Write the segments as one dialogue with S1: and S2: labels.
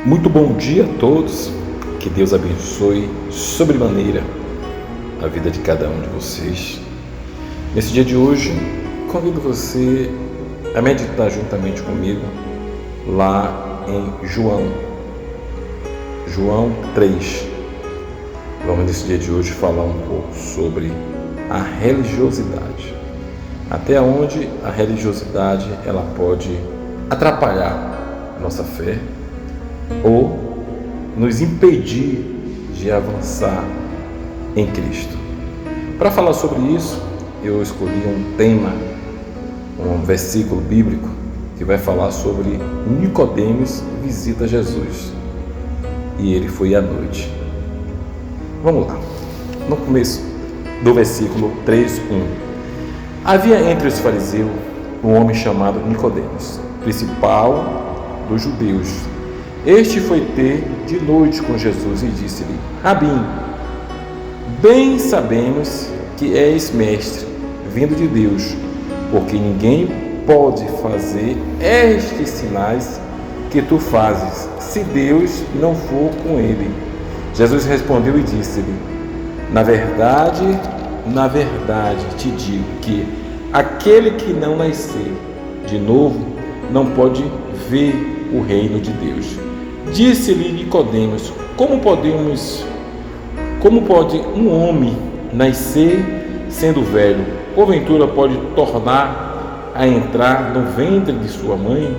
S1: Muito bom dia a todos, que Deus abençoe sobremaneira a vida de cada um de vocês. Nesse dia de hoje, convido você a meditar juntamente comigo lá em João 3. Vamos nesse dia de hoje falar um pouco sobre a religiosidade. Até onde a religiosidade ela pode atrapalhar a nossa fé ou nos impedir de avançar em Cristo. Para falar sobre isso, eu escolhi um tema, um versículo bíblico que vai falar sobre Nicodemos visita Jesus e ele foi à noite. Vamos lá, no começo do versículo 3:1. Havia entre os fariseus um homem chamado Nicodemos, principal dos judeus. Este foi ter de noite com Jesus e disse-lhe: Rabi, bem sabemos que és mestre, vindo de Deus, porque ninguém pode fazer estes sinais que tu fazes, se Deus não for com ele. Jesus respondeu e disse-lhe: Na verdade te digo que aquele que não nascer de novo não pode ver o reino de Deus. Disse-lhe Nicodemos: Como pode um homem nascer sendo velho? Porventura pode tornar a entrar no ventre de sua mãe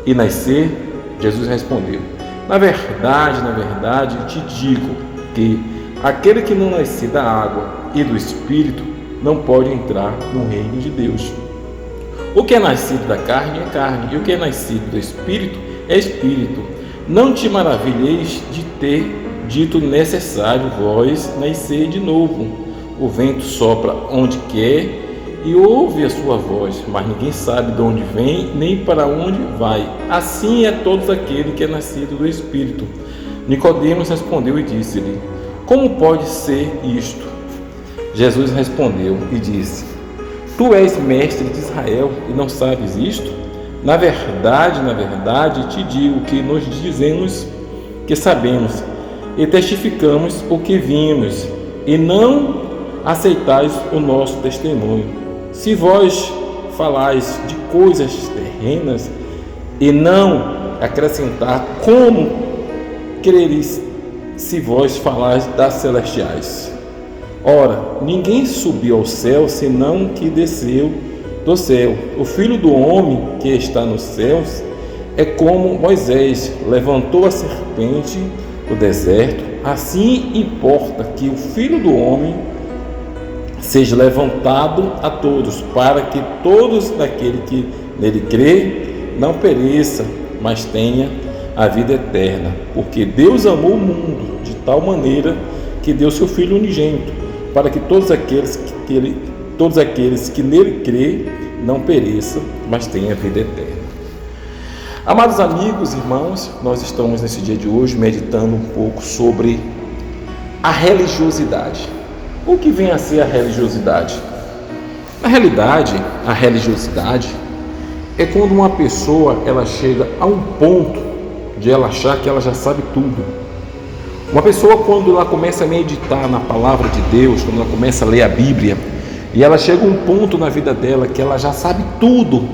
S1: e nascer? Jesus respondeu: Na verdade te digo que aquele que não nascer da água e do Espírito não pode entrar no reino de Deus. O que é nascido da carne é carne, e o que é nascido do Espírito é Espírito. Não te maravilheis de ter dito necessário vós nascer de novo. O vento sopra onde quer e ouve a sua voz, mas ninguém sabe de onde vem nem para onde vai. Assim é todos aquele que é nascido do Espírito. Nicodemos respondeu e disse-lhe: Como pode ser isto? Jesus respondeu e disse: Tu és mestre de Israel e não sabes isto? Na verdade te digo que nós dizemos que sabemos e testificamos o que vimos e não aceitais o nosso testemunho. Se vós falais de coisas terrenas e não acrescentar, como crereis se vós falais das celestiais? Ora, ninguém subiu ao céu senão que desceu do céu. O Filho do Homem que está nos céus é como Moisés levantou a serpente no deserto, assim importa que o Filho do Homem seja levantado a todos, para que todos daquele que nele crê não pereça, mas tenha a vida eterna. Porque Deus amou o mundo de tal maneira que deu seu Filho unigênito, para que todos aqueles que nele crê não pereçam, mas tenham a vida eterna. Amados amigos, irmãos, nós estamos nesse dia de hoje meditando um pouco sobre a religiosidade. O que vem a ser a religiosidade? Na realidade, a religiosidade é quando uma pessoa ela chega a um ponto de ela achar que ela já sabe tudo. Uma pessoa, quando ela começa a meditar na palavra de Deus, quando ela começa a ler a Bíblia, e ela chega a um ponto na vida dela que ela já sabe tudo,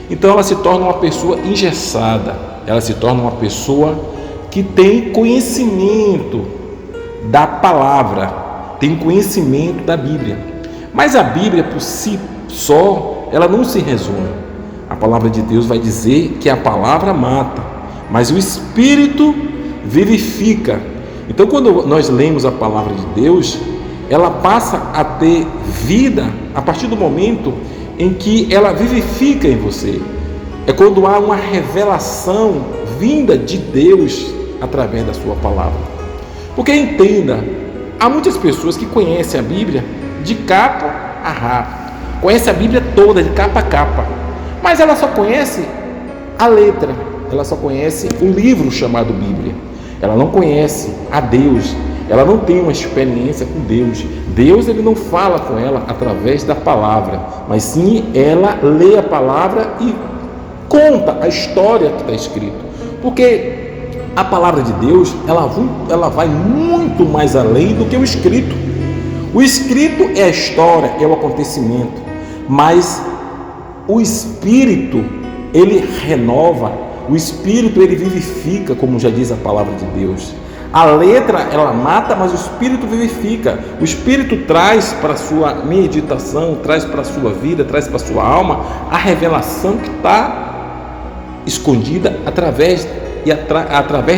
S1: então ela se torna uma pessoa engessada, ela se torna uma pessoa que tem conhecimento da palavra, tem conhecimento da Bíblia. Mas a Bíblia por si só, ela não se resume. A palavra de Deus vai dizer que a palavra mata, mas o Espírito vivifica. Então, quando nós lemos a palavra de Deus, ela passa a ter vida a partir do momento em que ela vivifica em você. É quando há uma revelação vinda de Deus através da sua palavra. Porque entenda, há muitas pessoas que conhecem a Bíblia de capa a rapa, conhecem a Bíblia toda de capa a capa, mas ela só conhece a letra, ela só conhece o livro chamado Bíblia. Ela não conhece a Deus, ela não tem uma experiência com Deus. Deus ele não fala com ela através da palavra, mas sim ela lê a palavra e conta a história que está escrito. Porque A palavra de Deus, ela vai muito mais além do que o escrito. O escrito é a história, é o acontecimento, mas o Espírito, ele renova, o Espírito, ele vivifica, como já diz a palavra de Deus. A letra, ela mata, mas o Espírito vivifica. O Espírito traz para a sua meditação, traz para a sua vida, traz para a sua alma a revelação que está escondida através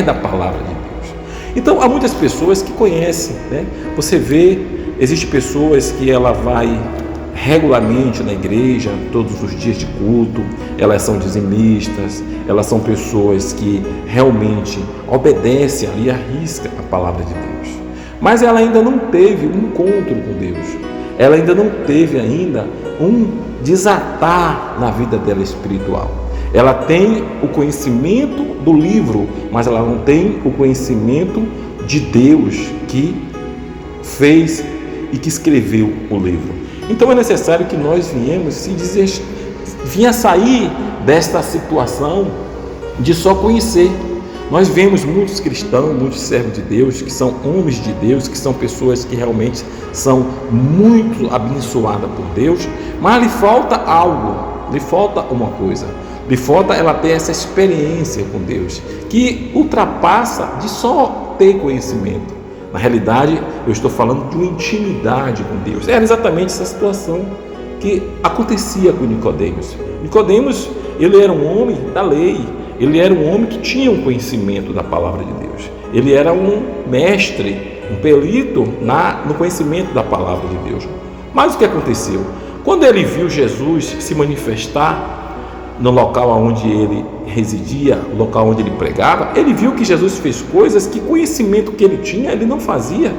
S1: da palavra de Deus. Então, há muitas pessoas que conhecem, né? Você vê, existem pessoas que ela vai regularmente na igreja, todos os dias de culto, elas são dizimistas, elas são pessoas que realmente obedecem ali à risca a palavra de Deus, mas ela ainda não teve um encontro com Deus, ela ainda não teve ainda um desatar na vida dela espiritual. Ela tem o conhecimento do livro, mas ela não tem o conhecimento de Deus que fez e que escreveu o livro. Então é necessário que nós venha sair desta situação de só conhecer. Nós vemos muitos cristãos, muitos servos de Deus, que são homens de Deus, que são pessoas que realmente são muito abençoadas por Deus, mas lhe falta algo, lhe falta uma coisa, lhe falta ela ter essa experiência com Deus, que ultrapassa de só ter conhecimento. Na realidade, eu estou falando de uma intimidade com Deus. Era exatamente essa situação que acontecia com Nicodemos. Nicodemos, ele era um homem da lei, ele era um homem que tinha um conhecimento da palavra de Deus. Ele era um mestre, um perito no conhecimento da palavra de Deus. Mas o que aconteceu? Quando ele viu Jesus se manifestar no local onde ele residia, o local onde ele pregava, ele viu que Jesus fez coisas que conhecimento que ele tinha, ele não fazia.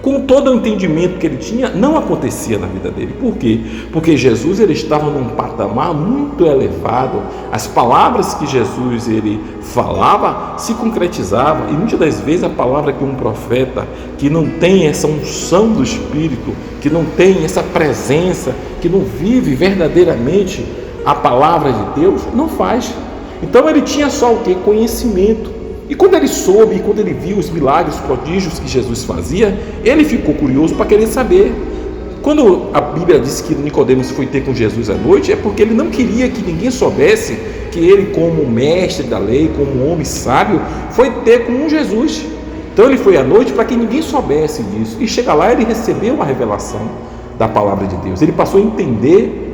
S1: Com todo o entendimento que ele tinha, não acontecia na vida dele. Por quê? Porque Jesus, ele estava num patamar muito elevado. As palavras que Jesus ele falava se concretizavam, e muitas das vezes a palavra que um profeta que não tem essa unção do Espírito, que não tem essa presença, que não vive verdadeiramente a palavra de Deus, não faz. Então ele tinha só o que? Conhecimento. E quando ele soube, quando ele viu os milagres, os prodígios que Jesus fazia, ele ficou curioso para querer saber. Quando a Bíblia diz que Nicodemos foi ter com Jesus à noite, é porque ele não queria que ninguém soubesse que ele, como mestre da lei, como homem sábio, foi ter com Jesus. Então ele foi à noite para que ninguém soubesse disso. E chega lá, ele recebeu a revelação da palavra de Deus. Ele passou a entender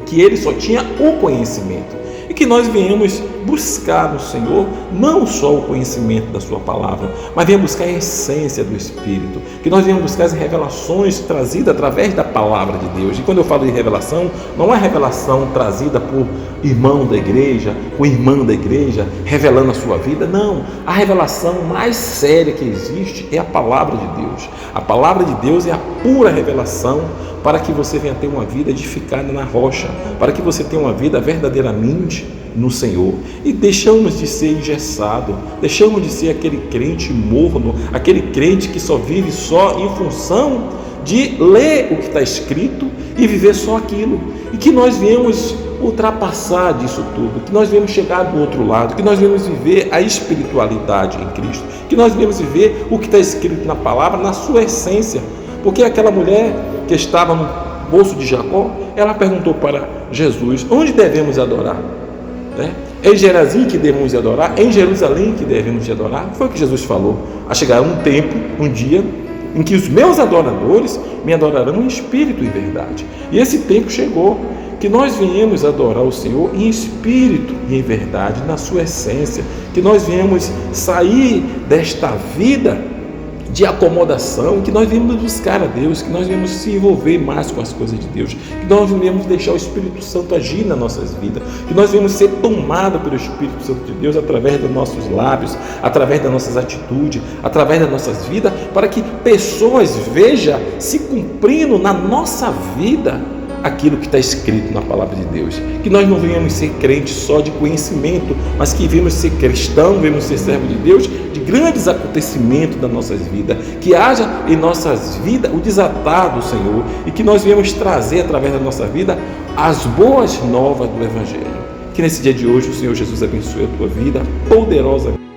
S1: que ele só tinha o conhecimento, e que nós venhamos buscar no Senhor não só o conhecimento da sua palavra, mas venhamos buscar a essência do Espírito, que nós venhamos buscar as revelações trazidas através da palavra de Deus. E quando eu falo de revelação, não é revelação trazida por irmão da igreja, ou irmã da igreja, revelando a sua vida, não. A revelação mais séria que existe é a palavra de Deus. A palavra de Deus é a pura revelação para que você venha ter uma vida edificada na rocha, para que você tenha uma vida verdadeiramente no Senhor. E deixamos de ser engessado, deixamos de ser aquele crente morno, aquele crente que só vive só em função de ler o que está escrito e viver só aquilo. E que nós viemos ultrapassar disso tudo, que nós viemos chegar do outro lado, que nós viemos viver a espiritualidade em Cristo, que nós viemos viver o que está escrito na palavra, na sua essência. Porque aquela mulher que estava no poço de Jacó, ela perguntou para Jesus: onde devemos adorar? É em Gerazim que devemos adorar? É em Jerusalém que devemos adorar? Foi o que Jesus falou. A chegar um tempo, um dia, em que os meus adoradores me adorarão em espírito e verdade. E esse tempo chegou, que nós viemos adorar o Senhor em espírito e em verdade, na sua essência, que nós viemos sair desta vida de acomodação, que nós viemos buscar a Deus, que nós viemos se envolver mais com as coisas de Deus, que nós viemos deixar o Espírito Santo agir nas nossas vidas, que nós viemos ser tomados pelo Espírito Santo de Deus através dos nossos lábios, através das nossas atitudes, através das nossas vidas, para que pessoas vejam se cumprindo na nossa vida aquilo que está escrito na palavra de Deus. Que nós não venhamos ser crentes só de conhecimento, mas que venhamos ser cristãos, venhamos ser servos de Deus, de grandes acontecimentos das nossas vidas, que haja em nossas vidas o desatar do Senhor, e que nós venhamos trazer através da nossa vida as boas novas do Evangelho. Que nesse dia de hoje o Senhor Jesus abençoe a tua vida poderosamente.